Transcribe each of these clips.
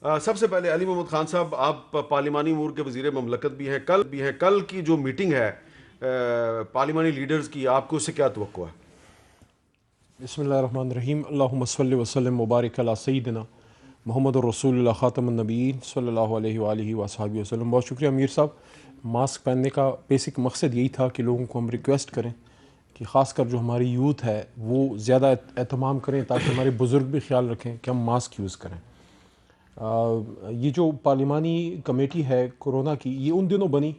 सबसे पहले अली मोहम्मद खान साहब, आप पार्लिमानी अमूर के वज़ीर ममलकत भी हैं। कल की जो मीटिंग है पार्लिमानी लीडर्स की, आपको उससे क्या तवक्को है? बिस्मिल्लाहिर्रहमानिर्रहीम। अल्लाहुम्मा सल्लि व सल्लिम मुबारिक अला सय्यिदिना मोहम्मद रसूलुल्लाह खातमुन नबीय्यीन सल्लल्लाहु अलैहि व आलिहि व अस्हाबिहि वसल्लम। बहुत शुक्रिया अमीर साहब। मास्क पहनने का बेसिक मकसद यही था कि लोगों को हम रिक्वेस्ट करें कि ख़ासकर जो हमारी यूथ है वो ज़्यादा एहतमाम करें, ताकि हमारे बुज़ुर्ग भी ख्याल रखें कि हम मास्क यूज़ करें। ये जो पार्लिमानी कमेटी है कोरोना की, ये उन दिनों बनी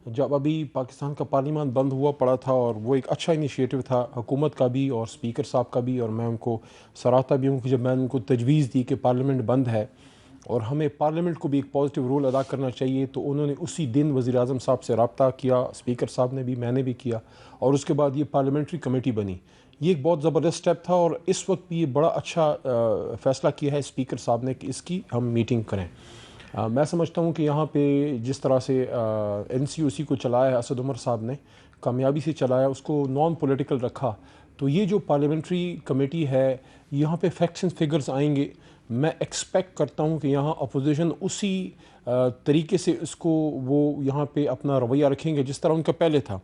जब अभी पाकिस्तान का पार्लिमान बंद हुआ पड़ा था, और वो एक अच्छा इनिशिएटिव था हुकूमत का भी और स्पीकर साहब का भी, और मैं उनको सराहता भी हूँ कि जब मैंने उनको तजवीज़ दी कि पार्लियामेंट बंद है और हमें पार्लियामेंट को भी एक पॉजिटिव रोल अदा करना चाहिए, तो उन्होंने उसी दिन वज़ीर-ए-आज़म साहब से रब्ता किया, स्पीकर साहब ने भी, मैंने भी किया, और उसके बाद ये पार्लियामेंट्री कमेटी बनी। ये एक बहुत ज़बरदस्त स्टेप था, और इस वक्त भी ये बड़ा अच्छा फ़ैसला किया है स्पीकर साहब ने कि इसकी हम मीटिंग करें। मैं समझता हूँ कि यहाँ पे जिस तरह से NCOC को चलाया है असद उमर साहब ने, कामयाबी से चलाया, उसको नॉन पॉलिटिकल रखा, तो ये जो पार्लियामेंट्री कमेटी है, यहाँ पे फैक्ट्स एंड फिगर्स आएंगे। मैं एक्सपेक्ट करता हूँ कि यहाँ अपोजिशन उसी तरीके से इसको वो यहाँ पे अपना रवैया रखेंगे जिस तरह उनका पहले था।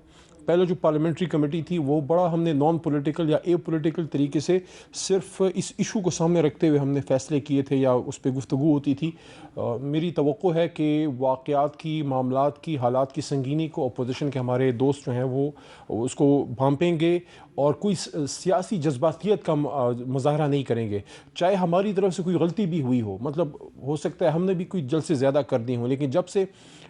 पहले जो पार्लियामेंट्री कमेटी थी वो बड़ा हमने नॉन पॉलिटिकल या ए पॉलिटिकल तरीके से सिर्फ इस इशू को सामने रखते हुए हमने फ़ैसले किए थे या उस पर गुफ्तगू होती थी। मेरी तवक्को है कि वाक़यात की, मामलात की, हालात की संगीनी को अपोजिशन के हमारे दोस्त जो हैं वो उसको भांपेंगे और कोई सियासी जज्बातियत का मुज़ाहरा नहीं करेंगे। चाहे हमारी तरफ से कोई गलती भी हुई हो, मतलब हो सकता है हमने भी कोई जल्द से ज़्यादा कर दी हो, लेकिन जब से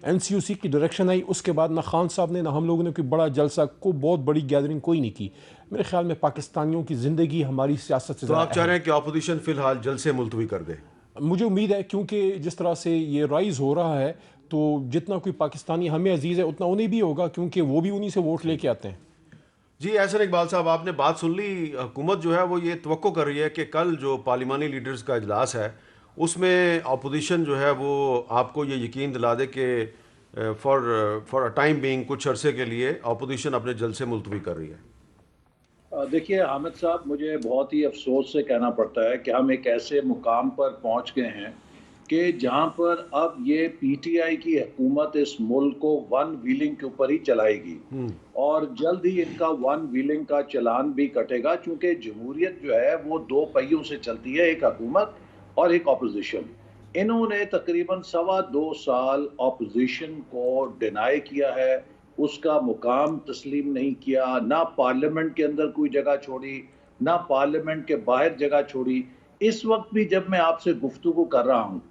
NCOC की डायरेक्शन आई उसके बाद ना खान साहब ने ना हम लोगों ने कोई बड़ा जलसा, को बहुत बड़ी गैदरिंग कोई नहीं की। मेरे ख्याल में पाकिस्तानियों की ज़िंदगी हमारी सियासत से तो ज़्यादा आप चाह अहम रहे है। हैं कि अपोजिशन फिलहाल जलसे मुलतवी कर दे? मुझे उम्मीद है, क्योंकि जिस तरह से ये राइज़ हो रहा है, तो जितना कोई पाकिस्तानी हमें अजीज़ है उतना उन्हें भी होगा, क्योंकि वो भी उन्हीं से वोट लेके आते हैं। जी, एहसन इकबाल साहब, आपने बात सुन ली। हुकूमत जो है वो ये तवक्को कर रही है कि कल जो पार्लिमानी लीडर्स का इजलास है उसमें अपोजिशन जो है वो आपको ये यकीन दिला दे कि फॉर अ टाइम बीइंग, कुछ अरसे के लिए अपोजिशन अपने जलसे मुलतवी कर रही है। देखिए हामिद साहब, मुझे बहुत ही अफसोस से कहना पड़ता है कि हम एक ऐसे मुकाम पर पहुंच गए हैं कि जहां पर अब ये PTI की हुकूमत इस मुल्क को वन व्हीलिंग के ऊपर ही चलाएगी, और जल्द ही इनका वन व्हीलिंग का चलान भी कटेगा, क्योंकि जमहूरियत जो है वो दो पहियों से चलती है, एक हुकूमत और एक अपोजिशन। इन्होंने तकरीबन 2.25 साल अपोजिशन को डिनाई किया है, उसका मुकाम तस्लीम नहीं किया, ना पार्लियामेंट के अंदर कोई जगह छोड़ी, ना पार्लियामेंट के बाहर जगह छोड़ी। इस वक्त भी जब मैं आपसे गुफ्तगू कर रहा हूँ,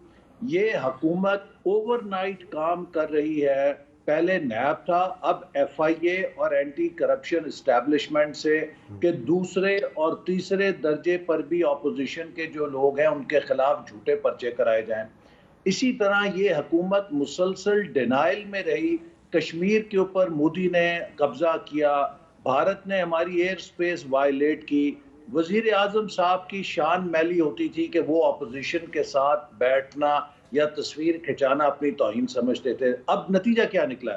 ये हुकूमत ओवरनाइट काम कर रही है। पहले नैब था, अब FIA और एंटी करप्शन इस्टेब्लिशमेंट से कि दूसरे और तीसरे दर्जे पर भी अपोजिशन के जो लोग हैं उनके खिलाफ झूठे पर्चे कराए जाएं। इसी तरह ये हुकूमत मुसलसल डिनाइल में रही। कश्मीर के ऊपर मोदी ने कब्जा किया, भारत ने हमारी एयर स्पेस वायलेट की। वजीर आजम साहब की शान मैली होती थी कि वो अपोजिशन के साथ बैठना या तस्वीर खिंचाना अपनी तौहीन समझते थे। अब नतीजा क्या निकला?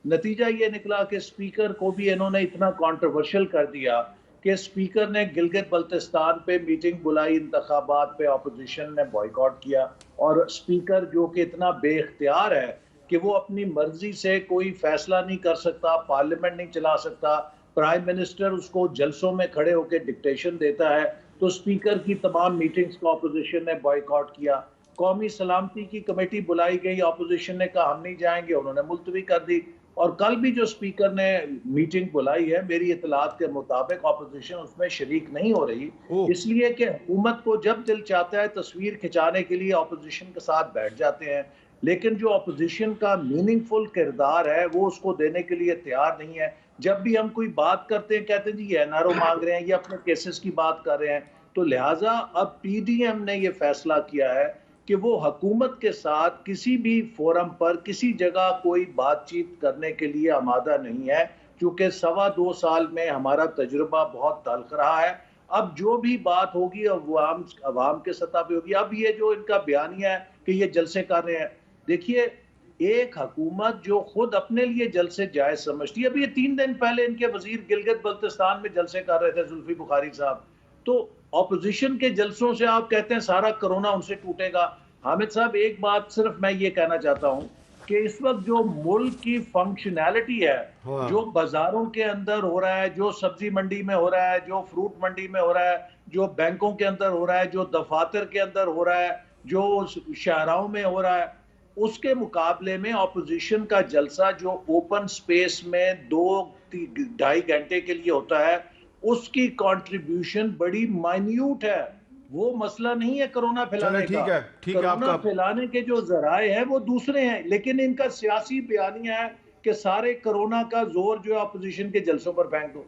नतीजा ये निकला कि स्पीकर को भी इन्होंने इतना कंट्रोवर्शियल कर दिया कि स्पीकर ने गिलगित बल्तिस्तान पे मीटिंग बुलाई, इंतखाबात पे अपोजिशन ने बॉयकॉट किया, और स्पीकर जो कि इतना बेख्तियार है कि वो अपनी मर्जी से कोई फैसला नहीं कर सकता, पार्लियामेंट नहीं चला सकता, प्राइम मिनिस्टर उसको जलसों में खड़े होकर डिक्टेशन देता है, तो स्पीकर की तमाम मीटिंग्स को अपोजिशन ने बॉयकॉट किया। कौमी सलामती की कमेटी बुलाई गई, अपोजिशन ने कहा हम नहीं जाएंगे, उन्होंने मुलतवी कर दी। और कल भी जो स्पीकर ने मीटिंग बुलाई है, मेरी इतलात के मुताबिक अपोजिशन उसमें शरीक नहीं हो रही, इसलिए कि हुकूमत को जब दिल चाहता है तस्वीर खिंचाने के लिए अपोजिशन के साथ बैठ जाते हैं, लेकिन जो अपोजिशन का मीनिंगफुल किरदार है वो उसको देने के लिए तैयार नहीं है। जब भी हम कोई बात करते हैं कहते हैं जी ये NRO मांग रहे हैं, ये अपने केसेस की बात कर रहे हैं। तो लिहाजा अब PDM ने ये फैसला किया है कि वो हुकूमत के साथ किसी भी फोरम पर किसी जगह कोई बातचीत करने के लिए आमादा नहीं है, क्योंकि 2.25 साल में हमारा तजुर्बा बहुत तल्ख रहा है। अब जो भी बात होगी अवाम के सतह पे होगी। अब ये जो इनका बयानिया है कि ये जलसे कर रहे हैं, देखिए एक हुकूमत जो खुद अपने लिए जलसे जायज समझती है, अभी ये 3 दिन पहले इनके वजीर गिलगित बल्तिस्तान में जलसे कर रहे थे, जुल्फी बुखारी साहब। तो ऑपोजिशन के जलसों से आप कहते हैं सारा कोरोना उनसे टूटेगा। हामिद साहब, एक बात सिर्फ मैं ये कहना चाहता हूँ कि इस वक्त जो मुल्क की फंक्शनैलिटी है, हाँ। जो बाजारों के अंदर हो रहा है, जो सब्जी मंडी में हो रहा है, जो फ्रूट मंडी में हो रहा है, जो बैंकों के अंदर हो रहा है, जो दफातर के अंदर हो रहा है, जो शाहराहों में हो रहा है, उसके मुकाबले में ऑपोजिशन का जलसा जो ओपन स्पेस में 2-2.5 घंटे के लिए होता है, उसकी कंट्रीब्यूशन बड़ी माइन्यूट है। वो मसला नहीं है कोरोना चले फैलाने का। ठीक है कोरोना आपका। फैलाने के जो जराए हैं वो दूसरे हैं, लेकिन इनका सियासी बयानिया है कि सारे कोरोना का जोर जो है अपोजिशन के जलसों पर फेंक दो।